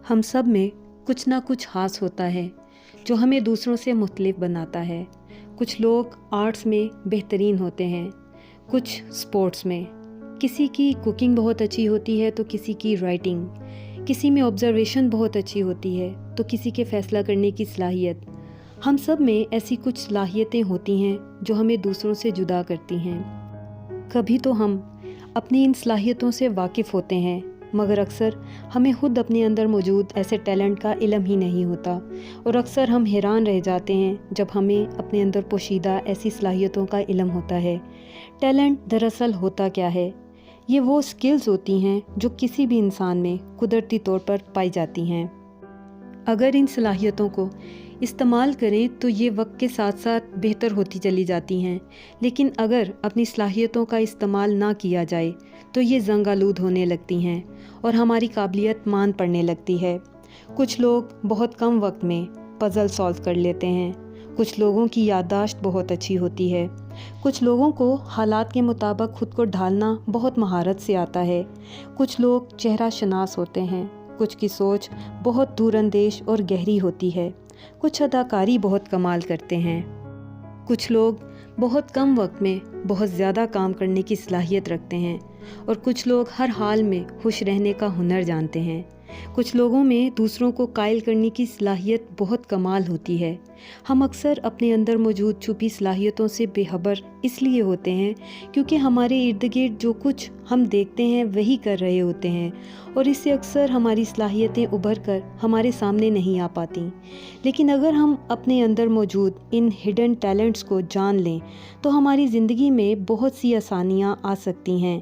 ہم سب میں کچھ نہ کچھ خاص ہوتا ہے جو ہمیں دوسروں سے مختلف بناتا ہے۔ کچھ لوگ آرٹس میں بہترین ہوتے ہیں، کچھ سپورٹس میں، کسی کی کوکنگ بہت اچھی ہوتی ہے تو کسی کی رائٹنگ، کسی میں آبزرویشن بہت اچھی ہوتی ہے تو کسی کے فیصلہ کرنے کی صلاحیت۔ ہم سب میں ایسی کچھ صلاحیتیں ہوتی ہیں جو ہمیں دوسروں سے جدا کرتی ہیں۔ کبھی تو ہم اپنی ان صلاحیتوں سے واقف ہوتے ہیں، مگر اکثر ہمیں خود اپنے اندر موجود ایسے ٹیلنٹ کا علم ہی نہیں ہوتا، اور اکثر ہم حیران رہ جاتے ہیں جب ہمیں اپنے اندر پوشیدہ ایسی صلاحیتوں کا علم ہوتا ہے۔ ٹیلنٹ دراصل ہوتا کیا ہے؟ یہ وہ سکلز ہوتی ہیں جو کسی بھی انسان میں قدرتی طور پر پائی جاتی ہیں۔ اگر ان صلاحیتوں کو استعمال کریں تو یہ وقت کے ساتھ ساتھ بہتر ہوتی چلی جاتی ہیں، لیکن اگر اپنی صلاحیتوں کا استعمال نہ کیا جائے تو یہ زنگ آلود ہونے لگتی ہیں اور ہماری قابلیت مان پڑنے لگتی ہے۔ کچھ لوگ بہت کم وقت میں پزل سالو کر لیتے ہیں، کچھ لوگوں کی یادداشت بہت اچھی ہوتی ہے، کچھ لوگوں کو حالات کے مطابق خود کو ڈھالنا بہت مہارت سے آتا ہے، کچھ لوگ چہرہ شناس ہوتے ہیں، کچھ کی سوچ بہت دور اندیش اور گہری ہوتی ہے، کچھ اداکاری بہت کمال کرتے ہیں، کچھ لوگ بہت کم وقت میں بہت زیادہ کام کرنے کی صلاحیت رکھتے ہیں، اور کچھ لوگ ہر حال میں خوش رہنے کا ہنر جانتے ہیں۔ کچھ لوگوں میں دوسروں کو قائل کرنے کی صلاحیت بہت کمال ہوتی ہے۔ ہم اکثر اپنے اندر موجود چھپی صلاحیتوں سے بے خبر اس لیے ہوتے ہیں کیونکہ ہمارے ارد گرد جو کچھ ہم دیکھتے ہیں وہی کر رہے ہوتے ہیں، اور اس سے اکثر ہماری صلاحیتیں ابھر کر ہمارے سامنے نہیں آ پاتی۔ لیکن اگر ہم اپنے اندر موجود ان ہڈن ٹیلنٹس کو جان لیں تو ہماری زندگی میں بہت سی آسانیاں آ سکتی ہیں،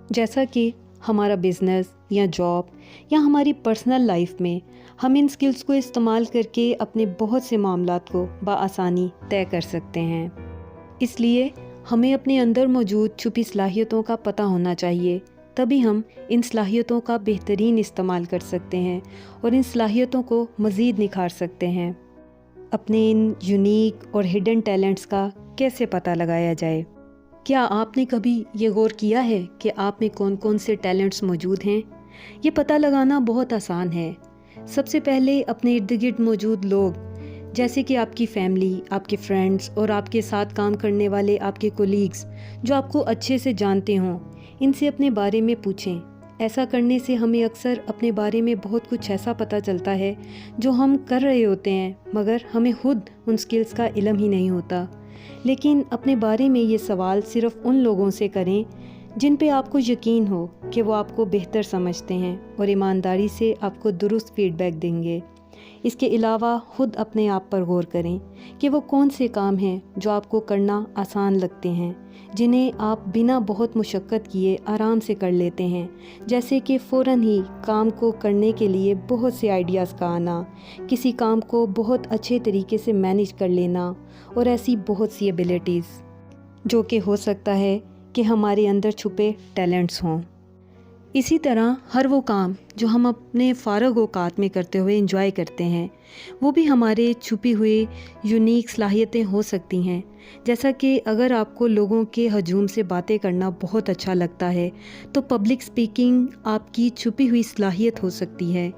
جیسا کہ ہمارا بزنس یا جاب یا ہماری پرسنل لائف میں ہم ان سکلز کو استعمال کر کے اپنے بہت سے معاملات کو بآسانی طے کر سکتے ہیں۔ اس لیے ہمیں اپنے اندر موجود چھپی صلاحیتوں کا پتہ ہونا چاہیے، تبھی ہم ان صلاحیتوں کا بہترین استعمال کر سکتے ہیں اور ان صلاحیتوں کو مزید نکھار سکتے ہیں۔ اپنے ان یونیک اور ہڈن ٹیلنٹس کا کیسے پتہ لگایا جائے؟ کیا آپ نے کبھی یہ غور کیا ہے کہ آپ میں کون کون سے ٹیلنٹس موجود ہیں؟ یہ پتہ لگانا بہت آسان ہے۔ سب سے پہلے اپنے ارد گرد موجود لوگ، جیسے کہ آپ کی فیملی، آپ کے فرینڈز اور آپ کے ساتھ کام کرنے والے آپ کے کولیگز جو آپ کو اچھے سے جانتے ہوں، ان سے اپنے بارے میں پوچھیں۔ ایسا کرنے سے ہمیں اکثر اپنے بارے میں بہت کچھ ایسا پتہ چلتا ہے جو ہم کر رہے ہوتے ہیں مگر ہمیں خود ان سکلز کا علم ہی نہیں ہوتا۔ لیکن اپنے بارے میں یہ سوال صرف ان لوگوں سے کریں جن پہ آپ کو یقین ہو کہ وہ آپ کو بہتر سمجھتے ہیں اور ایمانداری سے آپ کو درست فیڈ بیک دیں گے۔ اس کے علاوہ خود اپنے آپ پر غور کریں کہ وہ کون سے کام ہیں جو آپ کو کرنا آسان لگتے ہیں، جنہیں آپ بنا بہت مشقت کیے آرام سے کر لیتے ہیں، جیسے کہ فوراً ہی کام کو کرنے کے لیے بہت سے آئیڈیاز کا آنا، کسی کام کو بہت اچھے طریقے سے مینیج کر لینا، اور ایسی بہت سی ایبلٹیز جو کہ ہو سکتا ہے کہ ہمارے اندر چھپے ٹیلنٹس ہوں۔ اسی طرح ہر وہ کام جو ہم اپنے فارغ اوقات میں کرتے ہوئے انجوائے کرتے ہیں، وہ بھی ہمارے چھپی ہوئی یونیک صلاحیتیں ہو سکتی ہیں۔ جیسا کہ اگر آپ کو لوگوں کے ہجوم سے باتیں کرنا بہت اچھا لگتا ہے تو پبلک سپیکنگ آپ کی چھپی ہوئی صلاحیت ہو سکتی ہے۔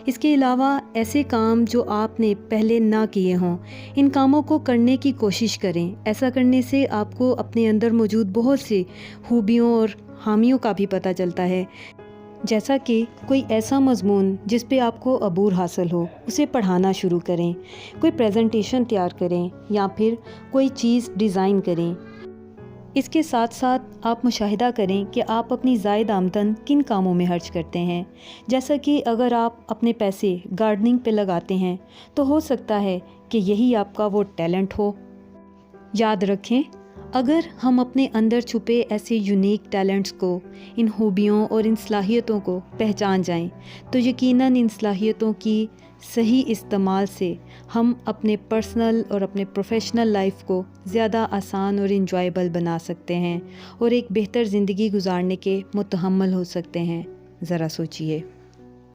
اس کے علاوہ ایسے کام جو آپ نے پہلے نہ کیے ہوں، ان کاموں کو کرنے کی کوشش کریں۔ ایسا کرنے سے آپ کو اپنے اندر موجود بہت سی خوبیوں اور خامیوں کا بھی پتہ چلتا ہے، جیسا کہ کوئی ایسا مضمون جس پہ آپ کو عبور حاصل ہو اسے پڑھانا شروع کریں، کوئی پریزنٹیشن تیار کریں یا پھر کوئی چیز ڈیزائن کریں۔ اس کے ساتھ ساتھ آپ مشاہدہ کریں کہ آپ اپنی زائد آمدن کن کاموں میں خرچ کرتے ہیں۔ جیسا کہ اگر آپ اپنے پیسے گارڈننگ پہ لگاتے ہیں تو ہو سکتا ہے کہ یہی آپ کا وہ ٹیلنٹ ہو۔ یاد رکھیں، اگر ہم اپنے اندر چھپے ایسے یونیک ٹیلنٹس کو، ان خوبیوں اور ان صلاحیتوں کو پہچان جائیں تو یقیناً ان صلاحیتوں کی صحیح استعمال سے ہم اپنے پرسنل اور اپنے پروفیشنل لائف کو زیادہ آسان اور انجوائیبل بنا سکتے ہیں اور ایک بہتر زندگی گزارنے کے متحمل ہو سکتے ہیں۔ ذرا سوچئے۔